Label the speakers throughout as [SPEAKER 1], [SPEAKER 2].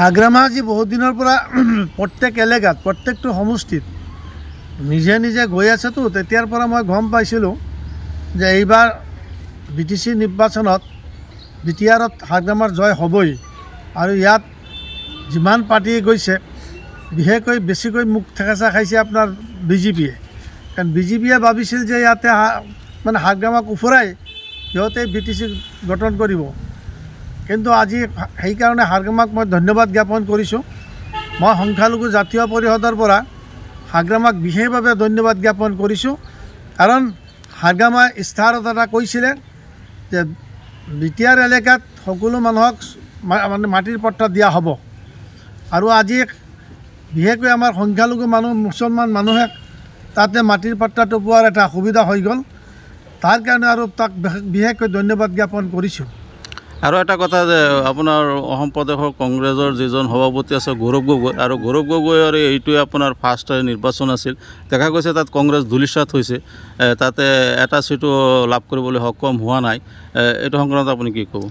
[SPEAKER 1] আগ্ৰামা আজি বহুত দিনৰ পৰা প্ৰত্যেক এলেকাত প্ৰত্যেকটো সমষ্টিত নিজে নিজে গৈ আছেতো। তেতিয়াৰ পৰা মই গম পাইছিলোঁ যে এইবাৰ BTC নিৰ্বাচনত BTRত হাগ্ৰামাৰ জয় হ'বই। আৰু ইয়াত যিমান পাৰ্টি গৈছে বিশেষকৈ বেছিকৈ মুখ ঠেকেচা খাইছে আপোনাৰ BJPয়ে। কাৰণ BJPয়ে ভাবিছিল যে ইয়াতে মানে হাগ্ৰামাক উফৰাই সিহঁতে BTC গঠন কৰিব। কিন্তু আজি সেইকাৰণে হাগ্ৰামাক মই ধন্যবাদ জ্ঞাপন কৰিছোঁ। মই সংখ্যালঘু জাতীয় পৰিষদৰ পৰা হাগ্ৰামাক বিশেষভাৱে ধন্যবাদ জ্ঞাপন কৰিছোঁ। কাৰণ হাগ্ৰামাই ইস্তাহাৰত এটা কৈছিলে যে BTR এলেকাত সকলো মানুহক মানে মাটিৰ পট্টা দিয়া হ'ব। আৰু আজি বিশেষকৈ আমাৰ সংখ্যালঘু মানুহ মুছলমান মানুহে তাতে মাটিৰ পট্টাটো পোৱাৰ এটা সুবিধা হৈ গ'ল। তাৰ কাৰণে আৰু তাক বিশেষকৈ ধন্যবাদ জ্ঞাপন কৰিছোঁ।
[SPEAKER 2] আৰু এটা কথা যে আপোনাৰ অসম প্ৰদেশৰ কংগ্ৰেছৰ যিজন সভাপতি আছে গৌৰৱ গগৈ, আৰু গৌৰৱ গগৈৰ এইটোৱে আপোনাৰ ফাৰ্ষ্ট নিৰ্বাচন আছিল। দেখা গৈছে তাত কংগ্ৰেছ ধূলিসাৎ হৈছে, তাতে এটা চিটো লাভ কৰিবলৈ সক্ষম হোৱা নাই। এইটো সংক্ৰান্তত আপুনি কি ক'ব?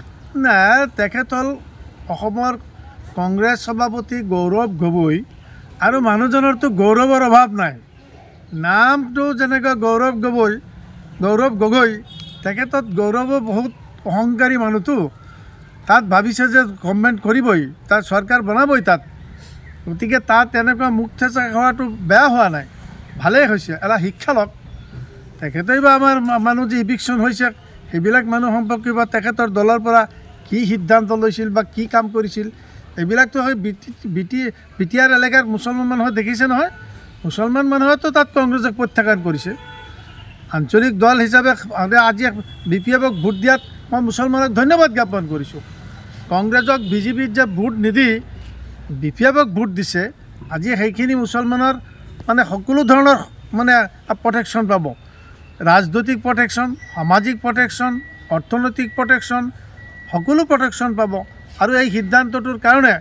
[SPEAKER 1] নাই, তেখেত হ'ল অসমৰ কংগ্ৰেছ সভাপতি গৌৰৱ গগৈ, আৰু মানুহজনৰতো গৌৰৱৰ অভাৱ নাই। নামটো যেনেকৈ গৌৰৱ গগৈ, তেখেতত গৌৰৱো বহুত অহংকাৰী মানুহটো। তাত ভাবিছে যে গভৰ্ণমেণ্ট কৰিবই, তাত চৰকাৰ বনাবই তাত। গতিকে তাত এনেকুৱা মুখ ঠেচা খোৱাটো বেয়া হোৱা নাই, ভালেই হৈছে। এটা শিক্ষা লওক। তেখেতেই বা আমাৰ মানুহ যি ইভিকশ্যন হৈছে সেইবিলাক মানুহ সম্পৰ্কে বা তেখেতৰ দলৰ পৰা কি সিদ্ধান্ত লৈছিল বা কি কাম কৰিছিল এইবিলাকতো হয় BTR এলেকাৰ মুছলমান মানুহে দেখিছে নহয়। মুছলমান মানুহেতো তাত কংগ্ৰেছক প্ৰত্যাখ্যান কৰিছে। আঞ্চলিক দল হিচাপে আজি BPFক ভোট দিয়াত মই মুছলমানক ধন্যবাদ জ্ঞাপন কৰিছোঁ। কংগ্ৰেছক BJPত যে ভোট নিদি BPFক ভোট দিছে, আজি সেইখিনি মুছলমানৰ মানে সকলো ধৰণৰ মানে প্ৰটেকশ্যন পাব। ৰাজনৈতিক প্ৰটেকশ্যন, সামাজিক প্ৰটেকশ্যন, অৰ্থনৈতিক প্ৰটেকশ্যন, সকলো প্ৰটেকশ্যন পাব। আৰু এই সিদ্ধান্তটোৰ কাৰণে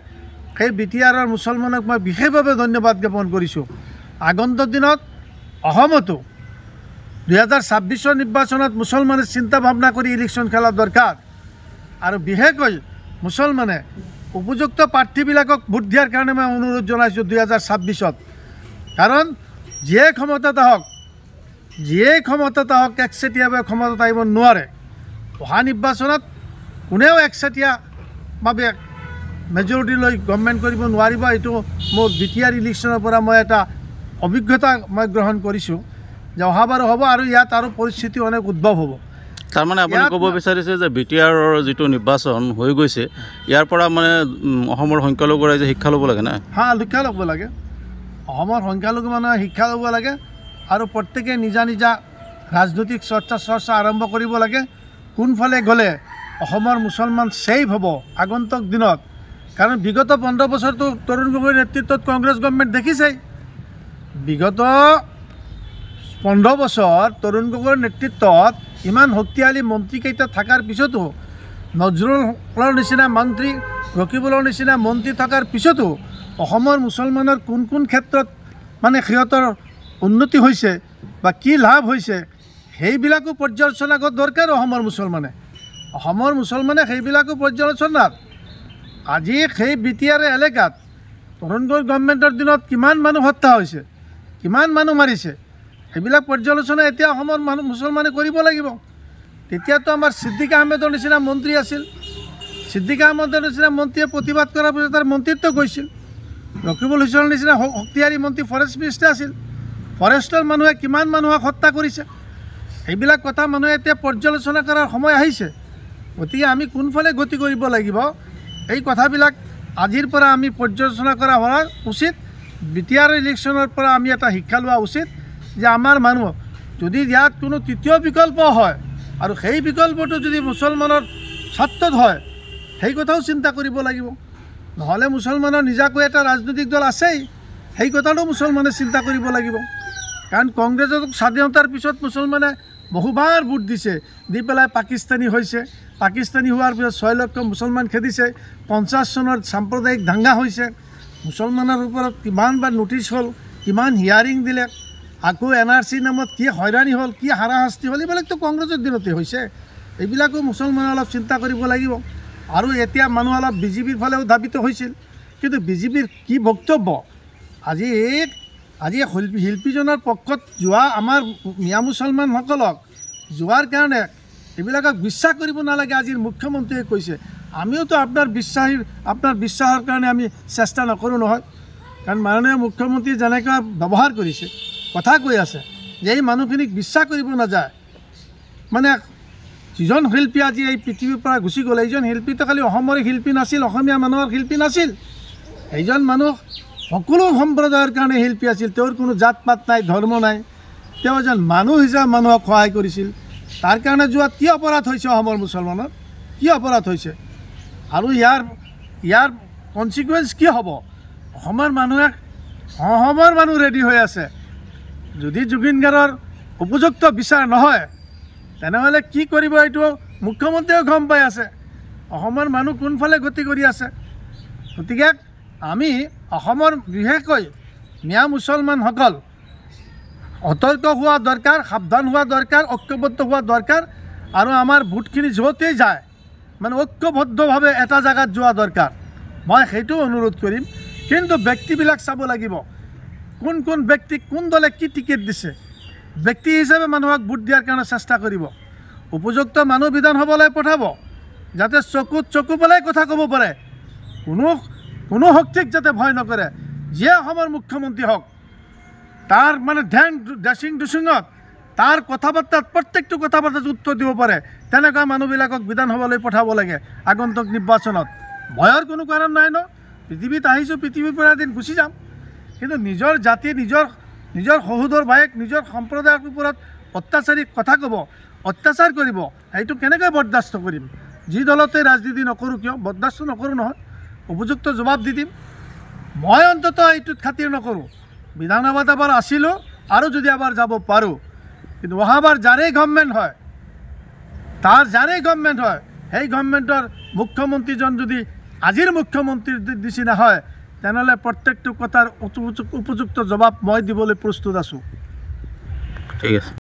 [SPEAKER 1] সেই BTRৰ মুছলমানক মই বিশেষভাৱে ধন্যবাদ জ্ঞাপন কৰিছোঁ। আগন্তুক দিনত অসমতো 2026 নিৰ্বাচনত মুছলমানে চিন্তা ভাৱনা কৰি ইলেকশ্যন খেলা দৰকাৰ। আৰু বিশেষকৈ মুছলমানে উপযুক্ত প্ৰাৰ্থীবিলাকক ভোট দিয়াৰ কাৰণে মই অনুৰোধ জনাইছোঁ 2026-ত। কাৰণ যিয়ে ক্ষমতাত আহক একচেটিয়াভাৱে ক্ষমতাত আহিব নোৱাৰে। অহা নিৰ্বাচনত কোনেও একচেটিয়াভাৱে মেজৰিটি লৈ গভৰ্ণমেণ্ট কৰিব নোৱাৰিব। এইটো মোৰ BTR ইলেকশ্যনৰ পৰা মই এটা অভিজ্ঞতা মই গ্ৰহণ কৰিছোঁ যে অহাবাৰো হ'ব, আৰু ইয়াত আৰু পৰিস্থিতি অনেক উদ্ভৱ হ'ব।
[SPEAKER 2] তাৰমানে আপুনি ক'ব বিচাৰিছে যে BTRৰ যিটো নিৰ্বাচন হৈ গৈছে, ইয়াৰ পৰা মানে অসমৰ সংখ্যালঘু ৰাইজে শিক্ষা ল'ব লাগে না?
[SPEAKER 1] শিক্ষা ল'ব লাগে। অসমৰ সংখ্যালঘু মানুহে শিক্ষা ল'ব লাগে, আৰু প্ৰত্যেকে নিজা নিজা ৰাজনৈতিক চৰ্চা আৰম্ভ কৰিব লাগে। কোনফালে গ'লে অসমৰ মুছলমান ছেইফ হ'ব আগন্তুক দিনত। কাৰণ বিগত 15 বছৰটো তৰুণ গগৈৰ নেতৃত্বত কংগ্ৰেছ গভৰ্ণমেণ্ট দেখিছেই। বিগত 15 বছৰ তৰুণ গগৈৰ নেতৃত্বত ইমান শক্তিশালী মন্ত্ৰীকেইটা থকাৰ পিছতো, নজৰুলৰ নিচিনা মন্ত্ৰী, ৰকিবুলৰ নিচিনা মন্ত্ৰী থকাৰ পিছতো অসমৰ মুছলমানৰ কোন কোন ক্ষেত্ৰত মানে সিহঁতৰ উন্নতি হৈছে বা কি লাভ হৈছে সেইবিলাকো পৰ্যালোচনা কৰা দৰকাৰ। অসমৰ মুছলমানে সেইবিলাকো পৰ্যালোচনাত। আজি সেই BTR এলেকাত তৰুণ গগৈ গভৰ্ণমেণ্টৰ দিনত কিমান মানুহ হত্যা হৈছে, কিমান মানুহ মাৰিছে, সেইবিলাক পৰ্যালোচনা এতিয়া অসমৰ মুছলমানে কৰিব লাগিব। তেতিয়াতো আমাৰ ছিদ্দিক আহমেদৰ নিচিনা মন্ত্ৰী আছিল। ছিদ্দিক আহমেদৰ নিচিনা মন্ত্ৰীয়ে প্ৰতিবাদ কৰাৰ পিছত তাৰ মন্ত্ৰীত্ব গৈছিল। ৰকিবুল হুছেইনৰ নিচিনা শক্তিশালী মন্ত্ৰী ফৰেষ্ট মিনিষ্টাৰ আছিল। ফৰেষ্টৰ মানুহে কিমান মানুহক হত্যা কৰিছে, এইবিলাক কথা মানুহে এতিয়া পৰ্যালোচনা কৰাৰ সময় আহিছে। গতিকে আমি কোনফালে গতি কৰিব লাগিব এই কথাবিলাক আজিৰ পৰা আমি পৰ্যালোচনা কৰা হোৱা উচিত। BTR ইলেকশ্যনৰ পৰা আমি এটা শিক্ষা লোৱা উচিত যে আমাৰ মানুহ যদি ইয়াত কোনো তৃতীয় বিকল্প হয়, আৰু সেই বিকল্পটো যদি মুছলমানৰ স্বাৰ্থত হয়, সেই কথাও চিন্তা কৰিব লাগিব। নহ'লে মুছলমানৰ নিজাকৈ এটা ৰাজনৈতিক দল আছেই, সেই কথাটো মুছলমানে চিন্তা কৰিব লাগিব। কাৰণ কংগ্ৰেছক স্বাধীনতাৰ পিছত মুছলমানে বহুবাৰ ভোট দিছে, দি পেলাই পাকিস্তানী হৈছে। পাকিস্তানী হোৱাৰ পিছত 6 লক্ষ মুছলমান খেদিছে। 50 চনত সাম্প্ৰদায়িক দাঙ্গা হৈছে। মুছলমানৰ ওপৰত কিমানবাৰ নোটিছ হ'ল, কিমান হিয়াৰিং দিলে, আকৌ NRC নামত কি হয়ৰাণী হ'ল, কি হাৰাশাস্তি হ'ল, এইবিলাকতো কংগ্ৰেছৰ দিনতে হৈছে। এইবিলাকো মুছলমানে অলপ চিন্তা কৰিব লাগিব। আৰু এতিয়া মানুহ অলপ BJPৰ ফালেও ধাবিত হৈছিল। কিন্তু বিজেপিৰ কি বক্তব্য আজি শিল্পীজনৰ পক্ষত যোৱা আমাৰ মিয়া মুছলমানসকলক যোৱাৰ কাৰণে এইবিলাকক বিশ্বাস কৰিব নালাগে আজিৰ মুখ্যমন্ত্ৰীয়ে কৈছে আমিওতো আপোনাৰ বিশ্বাসৰ কাৰণে আমি চেষ্টা নকৰোঁ নহয় কাৰণ মাননীয় মুখ্যমন্ত্ৰী যেনেকৈ ব্যৱহাৰ কৰিছে কথা কৈ আছে যে এই মানুহখিনিক বিশ্বাস কৰিব নাযায় মানে যিজন শিল্পী আজি এই পৃথিৱীৰ পৰা গুচি গ'ল এইজন শিল্পীটো খালি অসমৰে শিল্পী নাছিল অসমীয়া মানুহৰ শিল্পী নাছিল এইজন মানুহ সকলো সম্প্ৰদায়ৰ কাৰণে শিল্পী আছিল তেওঁৰ কোনো জাত পাত নাই ধৰ্ম নাই তেওঁ এজন মানুহ হিচাপে মানুহক সহায় কৰিছিল তাৰ কাৰণে যোৱাত কি অপৰাধ হৈছে অসমৰ মুছলমানৰ কি অপৰাধ হৈছে আৰু ইয়াৰ কনচিকুৱেঞ্চ কি হ'ব অসমৰ মানুহ ৰেডি হৈ আছে যদি জুবিন গাৰ্গৰ উপযুক্ত বিচাৰ নহয় তেনেহ'লে কি কৰিব এইটো মুখ্যমন্ত্ৰীয়েও গম পাই আছে অসমৰ মানুহ কোনফালে গতি কৰি আছে গতিকে আমি অসমৰ বিশেষকৈ মিয়া মুছলমানসকল সতৰ্ক হোৱা দৰকাৰ সাৱধান হোৱা দৰকাৰ ঐক্যবদ্ধ হোৱা দৰকাৰ আৰু আমাৰ ভোটখিনি য'তেই যায় মানে ঐক্যবদ্ধভাৱে এটা জেগাত যোৱা দৰকাৰ মই সেইটো অনুৰোধ কৰিম কিন্তু ব্যক্তিবিলাক চাব লাগিব কোন ব্যক্তিক কোন দলে কি টিকেট দিছে ব্যক্তি হিচাপে মানুহক ভোট দিয়াৰ কাৰণে চেষ্টা কৰিব উপযুক্ত মানুহ বিধানসভালৈ পঠাব যাতে চকু পেলাই কথা ক'ব পাৰে কোনো শক্তিক যাতে ভয় নকৰে যিয়ে অসমৰ মুখ্যমন্ত্ৰী হওক তাৰ মানে ড্ৰেছিঙত তাৰ কথা বাৰ্তাত প্ৰত্যেকটো কথা বাৰ্তাত উত্তৰ দিব পাৰে তেনেকুৱা মানুহবিলাকক বিধানসভালৈ পঠাব লাগে আগন্তুক নিৰ্বাচনত ভয়ৰ কোনো কাৰণ নাই ন পৃথিৱীত আহিছোঁ পৃথিৱীৰ পৰা এদিন গুচি যাম কিন্তু নিজৰ জাতি নিজৰ সহোদৰ ভায়েক নিজৰ সম্প্ৰদায়ৰ ওপৰত অত্যাচাৰী কথা ক'ব অত্যাচাৰ কৰিব সেইটো কেনেকৈ বৰদাস্ত কৰিম যি দলতে ৰাজনীতি নকৰোঁ কিয় বৰদাস্ত নকৰোঁ নহয় উপযুক্ত জবাব দি দিম মই অন্ততঃ এইটোত খাতিৰ নকৰোঁ বিধানসভাত এবাৰ আছিলোঁ আৰু যদি এবাৰ যাব পাৰোঁ কিন্তু অহাবাৰ যাৰেই গভৰ্ণমেণ্ট হয় সেই গভৰ্ণমেণ্টৰ মুখ্যমন্ত্ৰীজন যদি আজিৰ মুখ্যমন্ত্ৰীৰ নিচিনা হয় তেনেহ'লে প্ৰত্যেকটো কথাৰ উপযুক্ত জবাব মই দিবলৈ প্ৰস্তুত আছোঁ
[SPEAKER 2] ঠিক আছে